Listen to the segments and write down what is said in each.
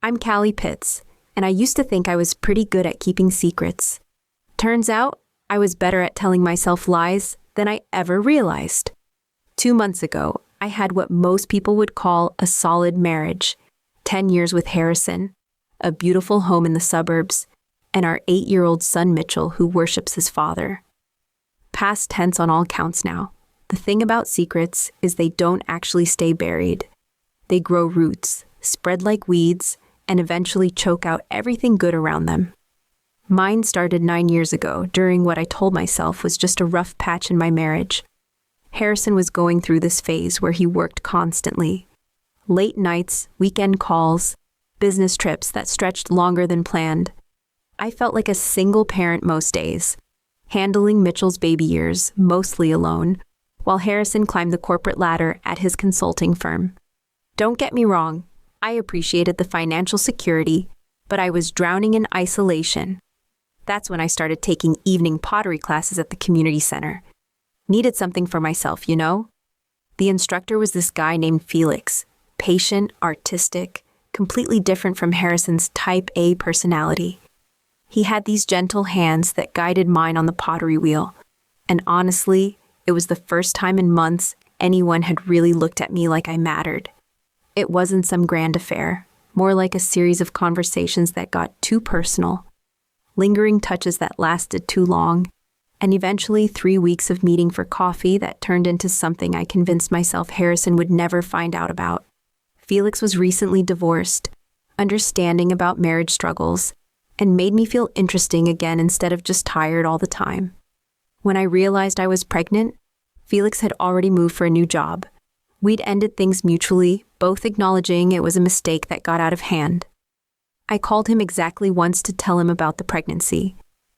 I'm Callie Pitts, and I used to think I was pretty good at keeping secrets. Turns out, I was better at telling myself lies than I ever realized. 2 months ago, I had what most people would call a solid marriage. 10 years with Harrison, a beautiful home in the suburbs, and our 8-year-old son Mitchell, who worships his father. Past tense on all counts now. The thing about secrets is they don't actually stay buried. They grow roots, spread like weeds, and eventually choke out everything good around them. Mine started 9 years ago, during what I told myself was just a rough patch in my marriage. Harrison was going through this phase where he worked constantly. Late nights, weekend calls, business trips that stretched longer than planned. I felt like a single parent most days, handling Mitchell's baby years, mostly alone, while Harrison climbed the corporate ladder at his consulting firm. Don't get me wrong, I appreciated the financial security, but I was drowning in isolation. That's when I started taking evening pottery classes at the community center. Needed something for myself, you know? The instructor was this guy named Felix, patient, artistic, completely different from Harrison's type A personality. He had these gentle hands that guided mine on the pottery wheel, and honestly, it was the first time in months anyone had really looked at me like I mattered. It wasn't some grand affair, more like a series of conversations that got too personal, lingering touches that lasted too long, and eventually 3 weeks of meeting for coffee that turned into something I convinced myself Harrison would never find out about. Felix was recently divorced, understanding about marriage struggles, and made me feel interesting again instead of just tired all the time. When I realized I was pregnant, Felix had already moved for a new job. We'd ended things mutually, both acknowledging it was a mistake that got out of hand. I called him exactly once to tell him about the pregnancy.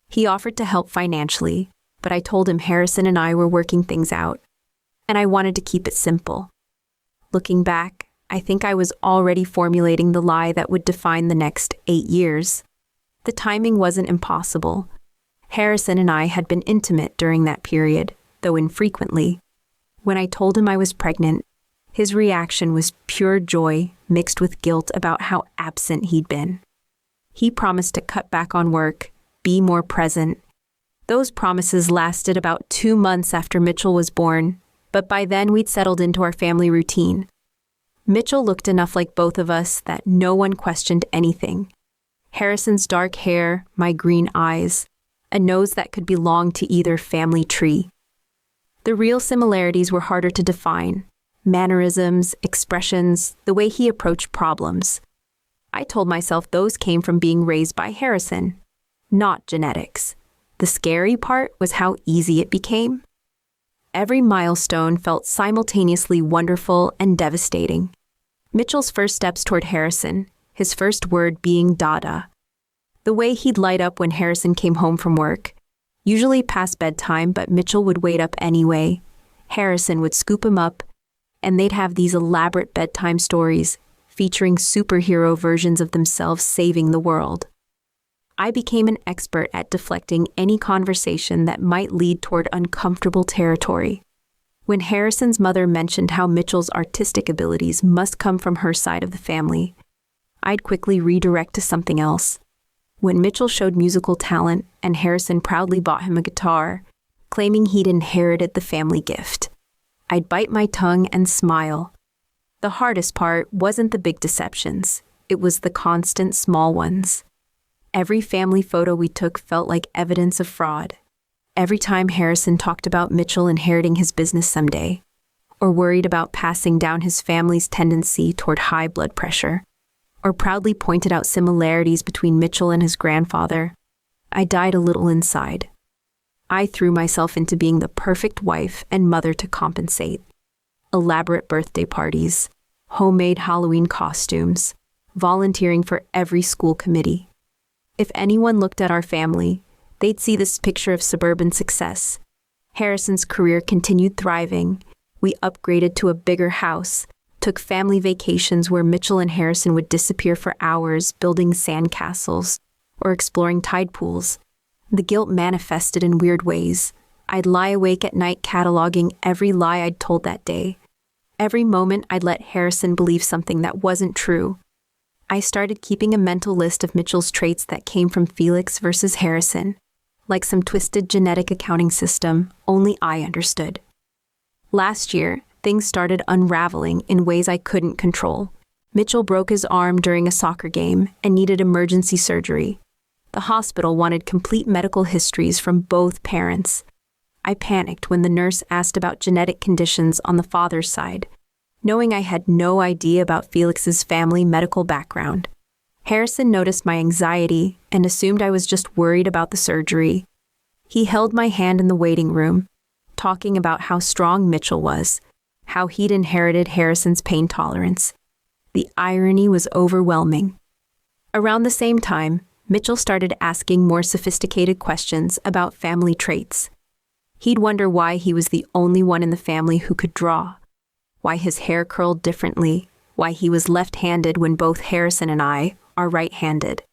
He offered to help financially, but I told him Harrison and I were working things out, and I wanted to keep it simple. Looking back, I think I was already formulating the lie that would define the next 8 years. The timing wasn't impossible. Harrison and I had been intimate during that period, though infrequently. When I told him I was pregnant, his reaction was pure joy mixed with guilt about how absent he'd been. He promised to cut back on work, be more present. Those promises lasted about 2 months after Mitchell was born, but by then we'd settled into our family routine. Mitchell looked enough like both of us that no one questioned anything. Harrison's dark hair, my green eyes, a nose that could belong to either family tree. The real similarities were harder to define. Mannerisms, expressions, the way he approached problems. I told myself those came from being raised by Harrison, not genetics. The scary part was how easy it became. Every milestone felt simultaneously wonderful and devastating. Mitchell's first steps toward Harrison, his first word being Dada. The way he'd light up when Harrison came home from work, usually past bedtime, but Mitchell would wait up anyway. Harrison would scoop him up, and they'd have these elaborate bedtime stories featuring superhero versions of themselves saving the world. I became an expert at deflecting any conversation that might lead toward uncomfortable territory. When Harrison's mother mentioned how Mitchell's artistic abilities must come from her side of the family, I'd quickly redirect to something else. When Mitchell showed musical talent and Harrison proudly bought him a guitar, claiming he'd inherited the family gift, I'd bite my tongue and smile. The hardest part wasn't the big deceptions, it was the constant small ones. Every family photo we took felt like evidence of fraud. Every time Harrison talked about Mitchell inheriting his business someday, or worried about passing down his family's tendency toward high blood pressure, or proudly pointed out similarities between Mitchell and his grandfather, I died a little inside. I threw myself into being the perfect wife and mother to compensate. Elaborate birthday parties, homemade Halloween costumes, volunteering for every school committee. If anyone looked at our family, they'd see this picture of suburban success. Harrison's career continued thriving. We upgraded to a bigger house, took family vacations where Mitchell and Harrison would disappear for hours building sandcastles or exploring tide pools. The guilt manifested in weird ways. I'd lie awake at night cataloging every lie I'd told that day. Every moment I'd let Harrison believe something that wasn't true. I started keeping a mental list of Mitchell's traits that came from Felix versus Harrison, like some twisted genetic accounting system only I understood. Last year, things started unraveling in ways I couldn't control. Mitchell broke his arm during a soccer game and needed emergency surgery. The hospital wanted complete medical histories from both parents. I panicked when the nurse asked about genetic conditions on the father's side, knowing I had no idea about Felix's family medical background. Harrison noticed my anxiety and assumed I was just worried about the surgery. He held my hand in the waiting room, talking about how strong Mitchell was, how he'd inherited Harrison's pain tolerance. The irony was overwhelming. Around the same time, Mitchell started asking more sophisticated questions about family traits. He'd wonder why he was the only one in the family who could draw, why his hair curled differently, why he was left-handed when both Harrison and I are right-handed.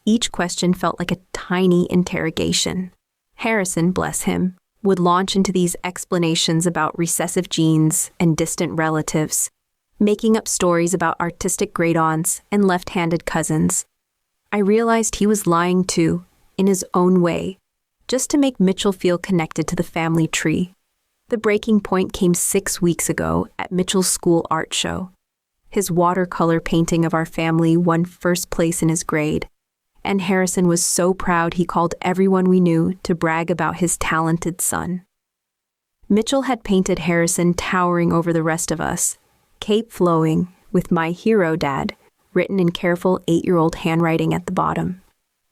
Each question felt like a tiny interrogation. Harrison, bless him, would launch into these explanations about recessive genes and distant relatives, making up stories about artistic great-aunts and left-handed cousins. I realized he was lying too, in his own way, just to make Mitchell feel connected to the family tree. The breaking point came 6 weeks ago at Mitchell's school art show. His watercolor painting of our family won first place in his grade, and Harrison was so proud he called everyone we knew to brag about his talented son. Mitchell had painted Harrison towering over the rest of us, cape flowing, with "My Hero, Dad" written in careful 8-year-old handwriting at the bottom.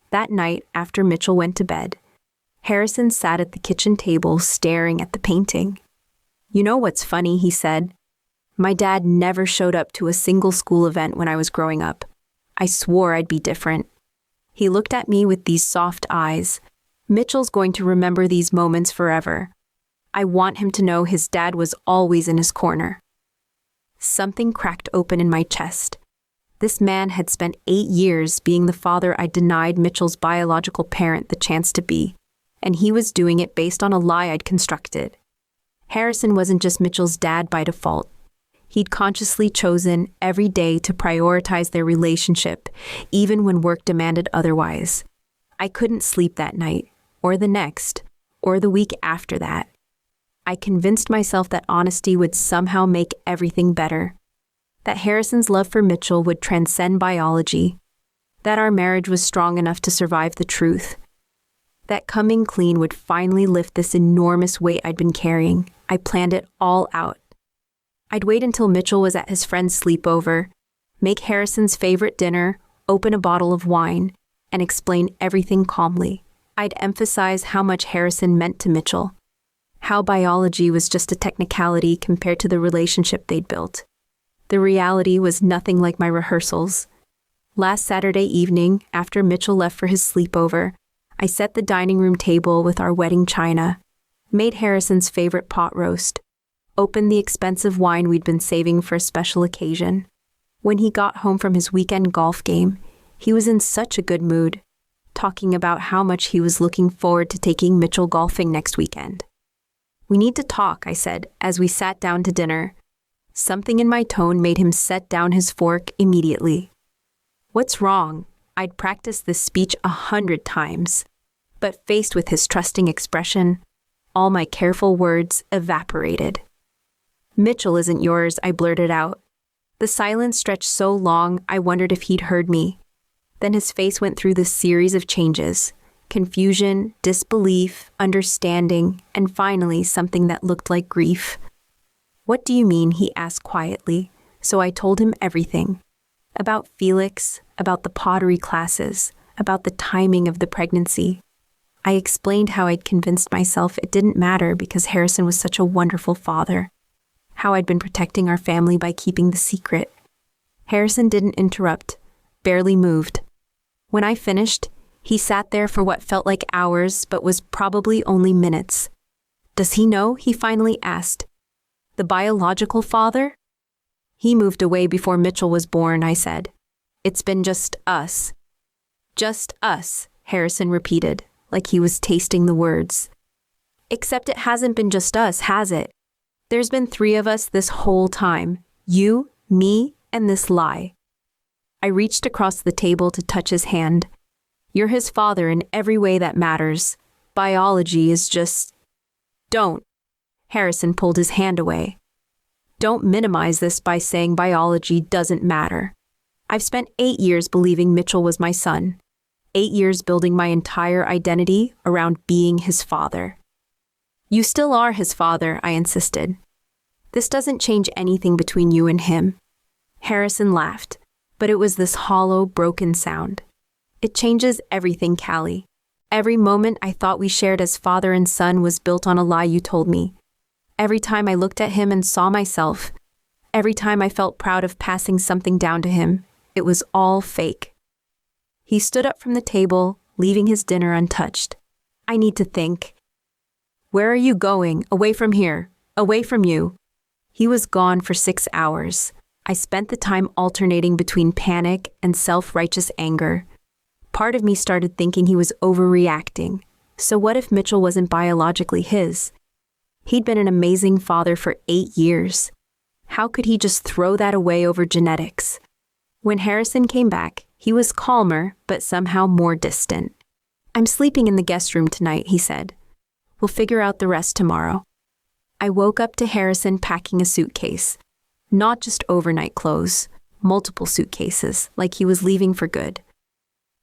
That night, after Mitchell went to bed, Harrison sat at the kitchen table staring at the painting. "You know what's funny," he said. "My dad never showed up to a single school event when I was growing up. I swore I'd be different." He looked at me with these soft eyes. "Mitchell's going to remember these moments forever. I want him to know his dad was always in his corner." Something cracked open in my chest. This man had spent 8 years being the father I denied Mitchell's biological parent the chance to be, and he was doing it based on a lie I'd constructed. Harrison wasn't just Mitchell's dad by default. He'd consciously chosen every day to prioritize their relationship, even when work demanded otherwise. I couldn't sleep that night, or the next, or the week after that. I convinced myself that honesty would somehow make everything better, that Harrison's love for Mitchell would transcend biology, that our marriage was strong enough to survive the truth, that coming clean would finally lift this enormous weight I'd been carrying. I planned it all out. I'd wait until Mitchell was at his friend's sleepover, make Harrison's favorite dinner, open a bottle of wine, and explain everything calmly. I'd emphasize how much Harrison meant to Mitchell, how biology was just a technicality compared to the relationship they'd built. The reality was nothing like my rehearsals. Last Saturday evening, after Mitchell left for his sleepover, I set the dining room table with our wedding china, made Harrison's favorite pot roast, opened the expensive wine we'd been saving for a special occasion. When he got home from his weekend golf game, he was in such a good mood, talking about how much he was looking forward to taking Mitchell golfing next weekend. "We need to talk," I said, as we sat down to dinner. Something in my tone made him set down his fork immediately. "What's wrong?" I'd practiced this speech 100 times, but faced with his trusting expression, all my careful words evaporated. "Mitchell isn't yours," I blurted out. The silence stretched so long I wondered if he'd heard me. Then his face went through this series of changes: confusion, disbelief, understanding, and finally something that looked like grief. "What do you mean?" he asked quietly, so I told him everything. About Felix, about the pottery classes, about the timing of the pregnancy. I explained how I'd convinced myself it didn't matter because Harrison was such a wonderful father, how I'd been protecting our family by keeping the secret. Harrison didn't interrupt, barely moved. When I finished, he sat there for what felt like hours but was probably only minutes. "Does he know?" he finally asked. "The biological father?" "He moved away before Mitchell was born," I said. "It's been just us." "Just us," Harrison repeated, like he was tasting the words. "Except it hasn't been just us, has it? There's been 3 of us this whole time. You, me, and this lie." I reached across the table to touch his hand. You're his father in every way that matters. Biology is just... Don't. Harrison pulled his hand away. Don't minimize this by saying biology doesn't matter. I've spent 8 years believing Mitchell was my son. 8 years building my entire identity around being his father. You still are his father, I insisted. This doesn't change anything between you and him. Harrison laughed, but it was this hollow, broken sound. It changes everything, Callie. Every moment I thought we shared as father and son was built on a lie you told me. Every time I looked at him and saw myself, every time I felt proud of passing something down to him, it was all fake. He stood up from the table, leaving his dinner untouched. I need to think. Where are you going? Away from here. Away from you. He was gone for 6 hours. I spent the time alternating between panic and self-righteous anger. Part of me started thinking he was overreacting. So what if Mitchell wasn't biologically his? He'd been an amazing father for 8 years. How could he just throw that away over genetics? When Harrison came back, he was calmer, but somehow more distant. I'm sleeping in the guest room tonight, he said. We'll figure out the rest tomorrow. I woke up to Harrison packing a suitcase. Not just overnight clothes, multiple suitcases, like he was leaving for good.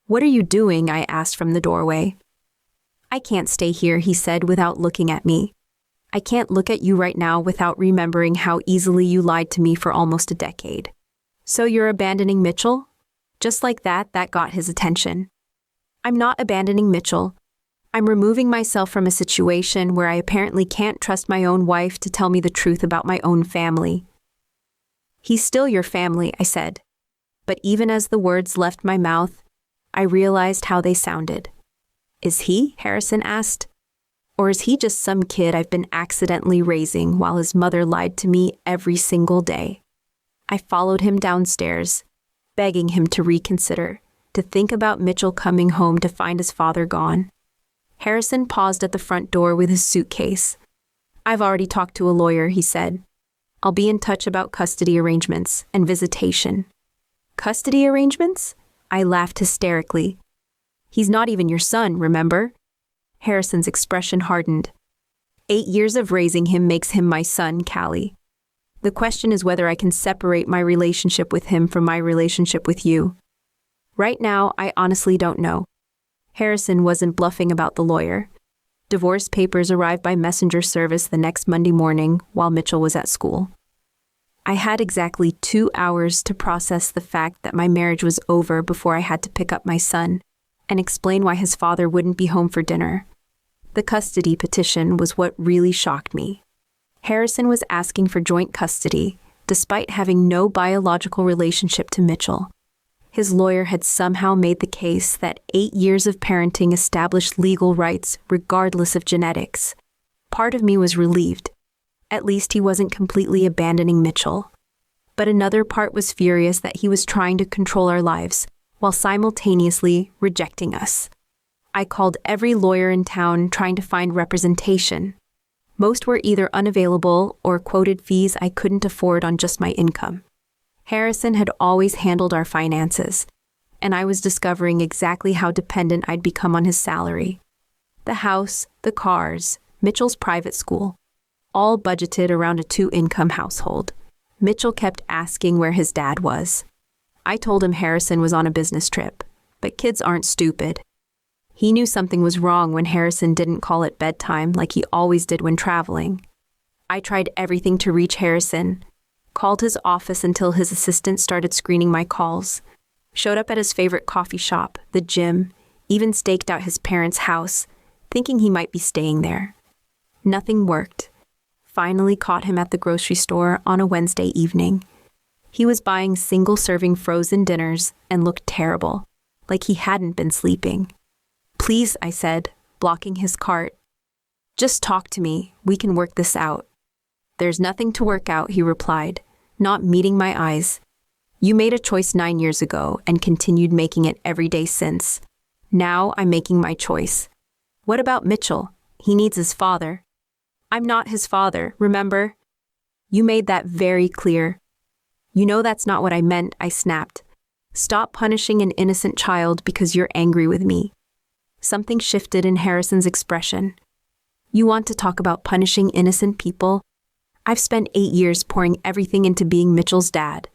What are you doing? I asked from the doorway. I can't stay here, he said without looking at me. I can't look at you right now without remembering how easily you lied to me for almost a decade. So you're abandoning Mitchell? Just like that got his attention. I'm not abandoning Mitchell. I'm removing myself from a situation where I apparently can't trust my own wife to tell me the truth about my own family. He's still your family, I said. But even as the words left my mouth, I realized how they sounded. Is he? Harrison asked. Or is he just some kid I've been accidentally raising while his mother lied to me every single day? I followed him downstairs, begging him to reconsider, to think about Mitchell coming home to find his father gone. Harrison paused at the front door with his suitcase. I've already talked to a lawyer, he said. I'll be in touch about custody arrangements and visitation. Custody arrangements? I laughed hysterically. He's not even your son, remember? Harrison's expression hardened. 8 years of raising him makes him my son, Callie. The question is whether I can separate my relationship with him from my relationship with you. Right now, I honestly don't know. Harrison wasn't bluffing about the lawyer. Divorce papers arrived by messenger service the next Monday morning while Mitchell was at school. I had exactly 2 hours to process the fact that my marriage was over before I had to pick up my son and explain why his father wouldn't be home for dinner. The custody petition was what really shocked me. Harrison was asking for joint custody, despite having no biological relationship to Mitchell. His lawyer had somehow made the case that 8 years of parenting established legal rights regardless of genetics. Part of me was relieved. At least he wasn't completely abandoning Mitchell. But another part was furious that he was trying to control our lives while simultaneously rejecting us. I called every lawyer in town trying to find representation. Most were either unavailable or quoted fees I couldn't afford on just my income. Harrison had always handled our finances, and I was discovering exactly how dependent I'd become on his salary. The house, the cars, Mitchell's private school, all budgeted around a 2-income household. Mitchell kept asking where his dad was. I told him Harrison was on a business trip, but kids aren't stupid. He knew something was wrong when Harrison didn't call at bedtime like he always did when traveling. I tried everything to reach Harrison, called his office until his assistant started screening my calls, showed up at his favorite coffee shop, the gym, even staked out his parents' house, thinking he might be staying there. Nothing worked. Finally caught him at the grocery store on a Wednesday evening. He was buying single-serving frozen dinners and looked terrible, like he hadn't been sleeping. Please, I said, blocking his cart. Just talk to me. We can work this out. There's nothing to work out, he replied, not meeting my eyes. You made a choice 9 years ago and continued making it every day since. Now I'm making my choice. What about Mitchell? He needs his father. I'm not his father, remember? You made that very clear. You know that's not what I meant, I snapped. Stop punishing an innocent child because you're angry with me. Something shifted in Harrison's expression. You want to talk about punishing innocent people? I've spent 8 years pouring everything into being Mitchell's dad,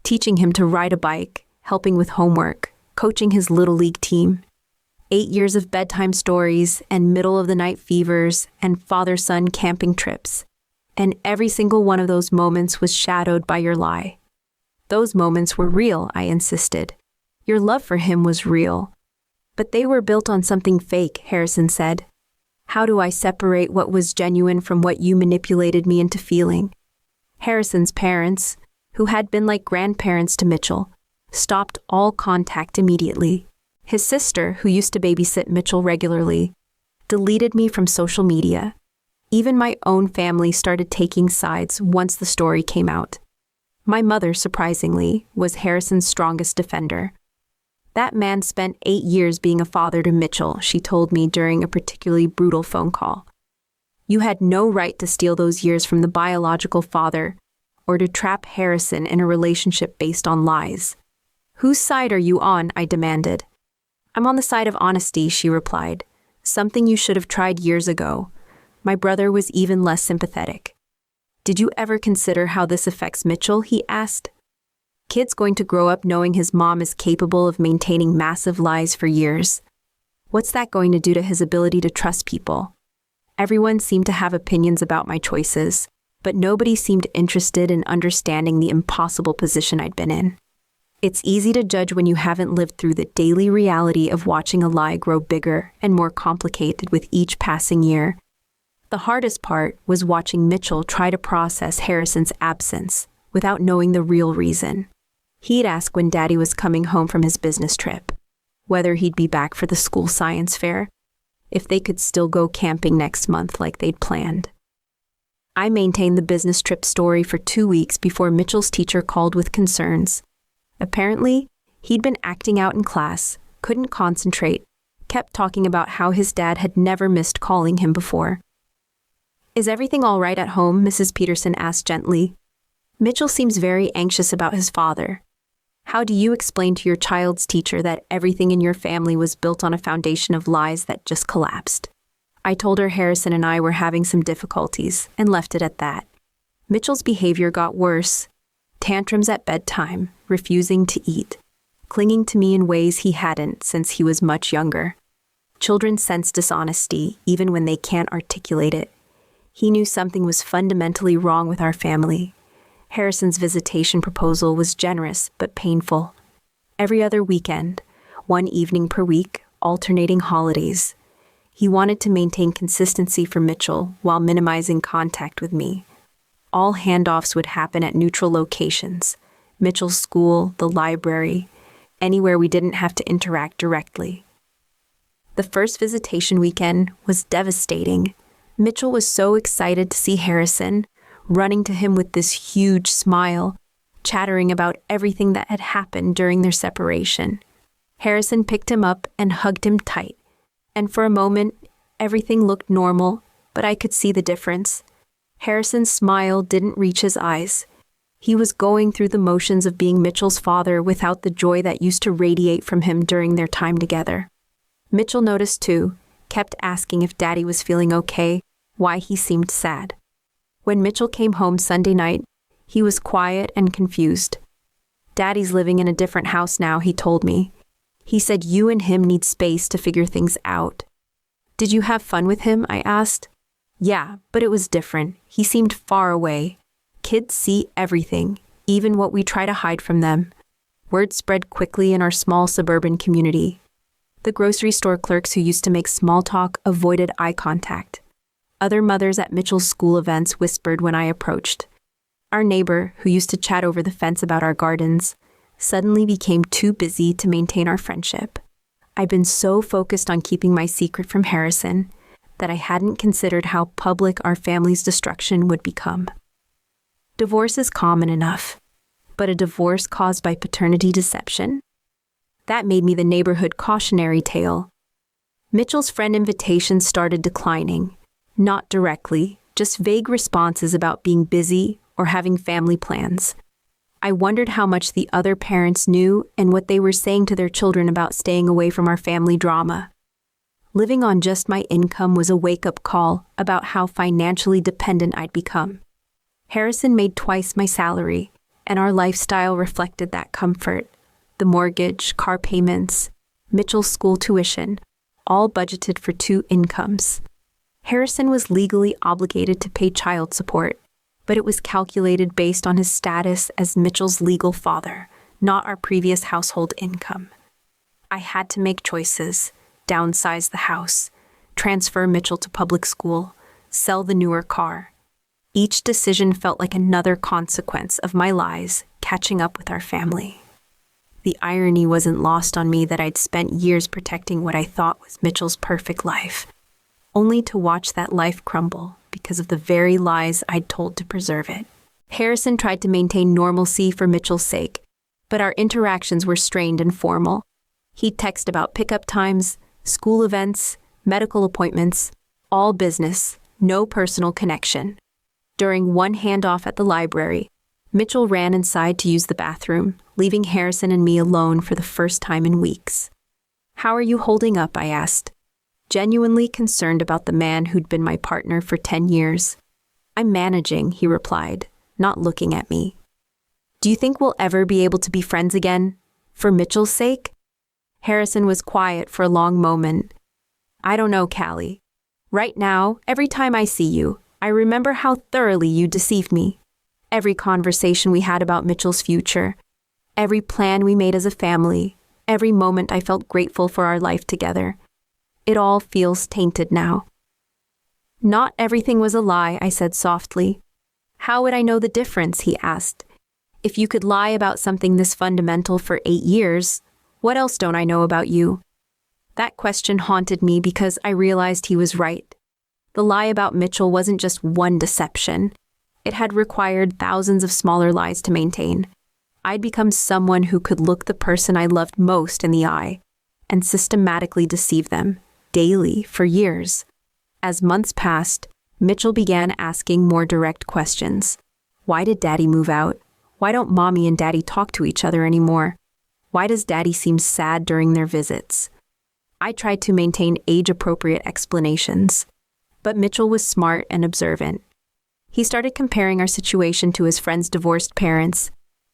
teaching him to ride a bike, helping with homework, coaching his little league team. 8 years of bedtime stories and middle-of-the-night fevers and father-son camping trips. And every single one of those moments was shadowed by your lie. Those moments were real, I insisted. Your love for him was real. But they were built on something fake, Harrison said. How do I separate what was genuine from what you manipulated me into feeling? Harrison's parents, who had been like grandparents to Mitchell, stopped all contact immediately. His sister, who used to babysit Mitchell regularly, deleted me from social media. Even my own family started taking sides once the story came out. My mother, surprisingly, was Harrison's strongest defender. That man spent 8 years being a father to Mitchell, she told me during a particularly brutal phone call. You had no right to steal those years from the biological father or to trap Harrison in a relationship based on lies. Whose side are you on? I demanded. I'm on the side of honesty, she replied. Something you should have tried years ago. My brother was even less sympathetic. Did you ever consider how this affects Mitchell? He asked. Kid's going to grow up knowing his mom is capable of maintaining massive lies for years. What's that going to do to his ability to trust people? Everyone seemed to have opinions about my choices, but nobody seemed interested in understanding the impossible position I'd been in. It's easy to judge when you haven't lived through the daily reality of watching a lie grow bigger and more complicated with each passing year. The hardest part was watching Mitchell try to process Harrison's absence without knowing the real reason. He'd ask when Daddy was coming home from his business trip, whether he'd be back for the school science fair, if they could still go camping next month like they'd planned. I maintained the business trip story for 2 weeks before Mitchell's teacher called with concerns. Apparently, he'd been acting out in class, couldn't concentrate, kept talking about how his dad had never missed calling him before. Is everything all right at home? Mrs. Peterson asked gently. Mitchell seems very anxious about his father. How do you explain to your child's teacher that everything in your family was built on a foundation of lies that just collapsed? I told her Harrison and I were having some difficulties and left it at that. Mitchell's behavior got worse. Tantrums at bedtime, refusing to eat, clinging to me in ways he hadn't since he was much younger. Children sense dishonesty even when they can't articulate it. He knew something was fundamentally wrong with our family. Harrison's visitation proposal was generous but painful. Every other weekend, 1 evening per week, alternating holidays. He wanted to maintain consistency for Mitchell while minimizing contact with me. All handoffs would happen at neutral locations, Mitchell's school, the library, anywhere we didn't have to interact directly. The first visitation weekend was devastating. Mitchell was so excited to see Harrison, running to him with this huge smile, chattering about everything that had happened during their separation. Harrison picked him up and hugged him tight, and for a moment, everything looked normal, but I could see the difference. Harrison's smile didn't reach his eyes. He was going through the motions of being Mitchell's father without the joy that used to radiate from him during their time together. Mitchell noticed too, kept asking if Daddy was feeling okay, why he seemed sad. When Mitchell came home Sunday night, he was quiet and confused. Daddy's living in a different house now, he told me. He said you and him need space to figure things out. Did you have fun with him? I asked. Yeah, but it was different. He seemed far away. Kids see everything, even what we try to hide from them. Word spread quickly in our small suburban community. The grocery store clerks who used to make small talk avoided eye contact. Other mothers at Mitchell's school events whispered when I approached. Our neighbor, who used to chat over the fence about our gardens, suddenly became too busy to maintain our friendship. I'd been so focused on keeping my secret from Harrison that I hadn't considered how public our family's destruction would become. Divorce is common enough, but a divorce caused by paternity deception? That made me the neighborhood cautionary tale. Mitchell's friend invitations started declining, not directly, just vague responses about being busy or having family plans. I wondered how much the other parents knew and what they were saying to their children about staying away from our family drama. Living on just my income was a wake-up call about how financially dependent I'd become. Harrison made twice my salary, and our lifestyle reflected that comfort. The mortgage, car payments, Mitchell's school tuition, all budgeted for 2 incomes. Harrison was legally obligated to pay child support, but it was calculated based on his status as Mitchell's legal father, not our previous household income. I had to make choices, downsize the house, transfer Mitchell to public school, sell the newer car. Each decision felt like another consequence of my lies catching up with our family. The irony wasn't lost on me that I'd spent years protecting what I thought was Mitchell's perfect life, only to watch that life crumble because of the very lies I'd told to preserve it. Harrison tried to maintain normalcy for Mitchell's sake, but our interactions were strained and formal. He'd text about pickup times, school events, medical appointments, all business, no personal connection. During one handoff at the library, Mitchell ran inside to use the bathroom, leaving Harrison and me alone for the first time in weeks. "How are you holding up?" I asked, genuinely concerned about the man who'd been my partner for 10 years. "I'm managing," he replied, not looking at me. "Do you think we'll ever be able to be friends again? For Mitchell's sake?" Harrison was quiet for a long moment. "I don't know, Callie. Right now, every time I see you, I remember how thoroughly you deceived me. Every conversation we had about Mitchell's future, every plan we made as a family, every moment I felt grateful for our life together. It all feels tainted now." "Not everything was a lie," I said softly. "How would I know the difference?" he asked. "If you could lie about something this fundamental for 8 years, what else don't I know about you?" That question haunted me because I realized he was right. The lie about Mitchell wasn't just one deception. It had required thousands of smaller lies to maintain. I'd become someone who could look the person I loved most in the eye and systematically deceive them, daily, for years. As months passed, Mitchell began asking more direct questions. Why did Daddy move out? Why don't Mommy and Daddy talk to each other anymore? Why does Daddy seem sad during their visits? I tried to maintain age-appropriate explanations, but Mitchell was smart and observant. He started comparing our situation to his friends' divorced parents,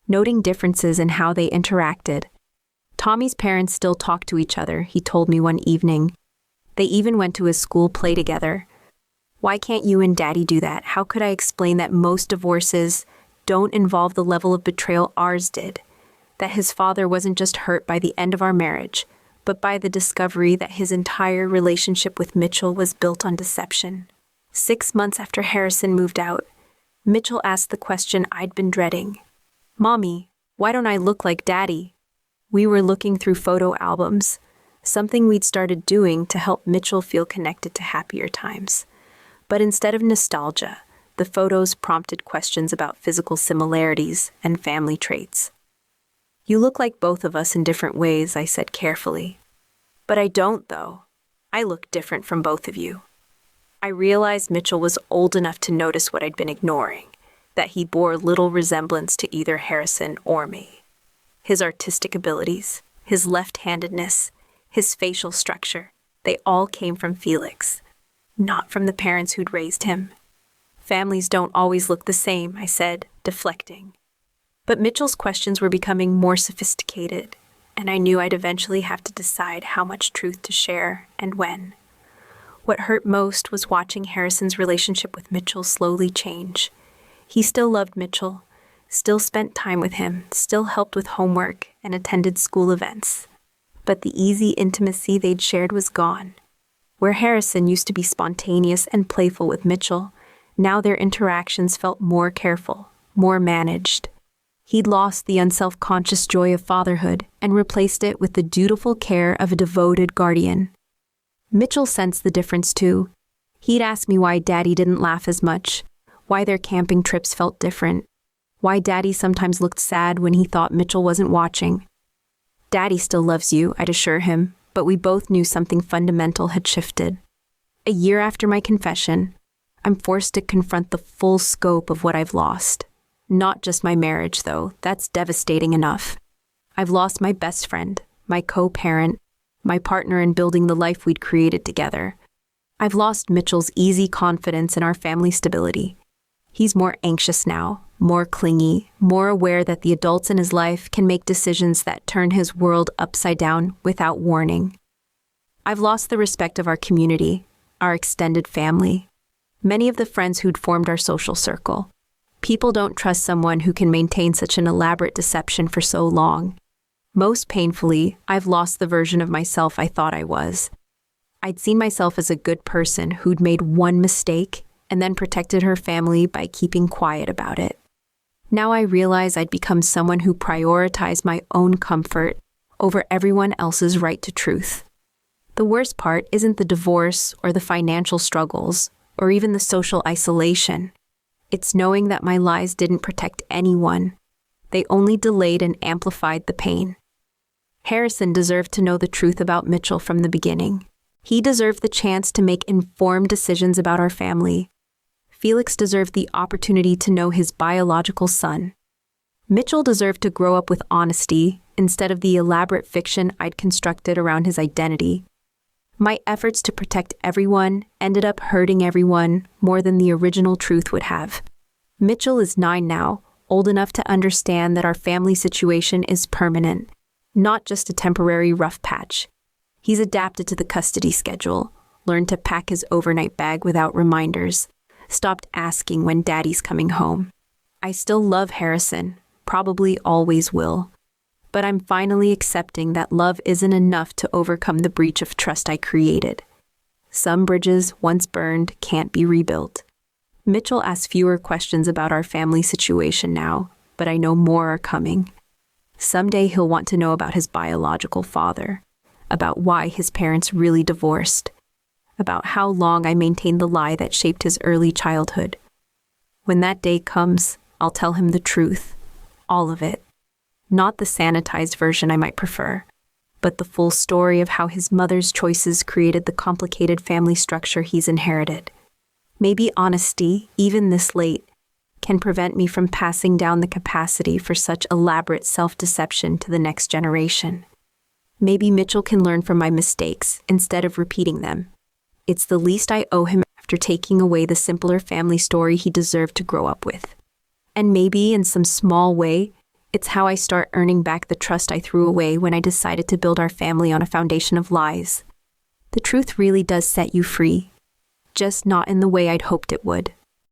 noting differences in how they interacted. Tommy's parents still talked to each other, he told me one evening. They even went to his school play together. Why can't you and Daddy do that? How could I explain that most divorces don't involve the level of betrayal ours did? That his father wasn't just hurt by the end of our marriage, but by the discovery that his entire relationship with Mitchell was built on deception. 6 months after Harrison moved out, Mitchell asked the question I'd been dreading. "Mommy, why don't I look like Daddy?" We were looking through photo albums, something we'd started doing to help Mitchell feel connected to happier times. But instead of nostalgia, the photos prompted questions about physical similarities and family traits. "You look like both of us in different ways," I said carefully. "But I don't, though. I look different from both of you." I realized Mitchell was old enough to notice what I'd been ignoring, that he bore little resemblance to either Harrison or me. His artistic abilities, his left-handedness, his facial structure, they all came from Felix, not from the parents who'd raised him. "Families don't always look the same," I said, deflecting. But Mitchell's questions were becoming more sophisticated, and I knew I'd eventually have to decide how much truth to share and when. What hurt most was watching Harrison's relationship with Mitchell slowly change. He still loved Mitchell, still spent time with him, still helped with homework and attended school events. But the easy intimacy they'd shared was gone. Where Harrison used to be spontaneous and playful with Mitchell, now their interactions felt more careful, more managed. He'd lost the unself-conscious joy of fatherhood and replaced it with the dutiful care of a devoted guardian. Mitchell sensed the difference too. He'd ask me why Daddy didn't laugh as much, why their camping trips felt different, why Daddy sometimes looked sad when he thought Mitchell wasn't watching. "Daddy still loves you," I'd assure him, but we both knew something fundamental had shifted. A year after my confession, I'm forced to confront the full scope of what I've lost. Not just my marriage, though. That's devastating enough. I've lost my best friend, my co-parent, my partner in building the life we'd created together. I've lost Mitchell's easy confidence in our family stability. He's more anxious now, more clingy, more aware that the adults in his life can make decisions that turn his world upside down without warning. I've lost the respect of our community, our extended family, many of the friends who'd formed our social circle. People don't trust someone who can maintain such an elaborate deception for so long. Most painfully, I've lost the version of myself I thought I was. I'd seen myself as a good person who'd made one mistake and then protected her family by keeping quiet about it. Now I realize I'd become someone who prioritized my own comfort over everyone else's right to truth. The worst part isn't the divorce or the financial struggles or even the social isolation. It's knowing that my lies didn't protect anyone. They only delayed and amplified the pain. Harrison deserved to know the truth about Mitchell from the beginning. He deserved the chance to make informed decisions about our family. Felix deserved the opportunity to know his biological son. Mitchell deserved to grow up with honesty instead of the elaborate fiction I'd constructed around his identity. My efforts to protect everyone ended up hurting everyone more than the original truth would have. Mitchell is 9 now, old enough to understand that our family situation is permanent, not just a temporary rough patch. He's adapted to the custody schedule, learned to pack his overnight bag without reminders, stopped asking when daddy's coming home. I still love Harrison, probably always will. But I'm finally accepting that love isn't enough to overcome the breach of trust I created. Some bridges, once burned, can't be rebuilt. Mitchell asks fewer questions about our family situation now, but I know more are coming. Someday he'll want to know about his biological father, about why his parents really divorced, about how long I maintained the lie that shaped his early childhood. When that day comes, I'll tell him the truth, all of it. Not the sanitized version I might prefer, but the full story of how his mother's choices created the complicated family structure he's inherited. Maybe honesty, even this late, can prevent me from passing down the capacity for such elaborate self-deception to the next generation. Maybe Mitchell can learn from my mistakes instead of repeating them. It's the least I owe him after taking away the simpler family story he deserved to grow up with. And maybe, in some small way, it's how I start earning back the trust I threw away when I decided to build our family on a foundation of lies. The truth really does set you free, just not in the way I'd hoped it would.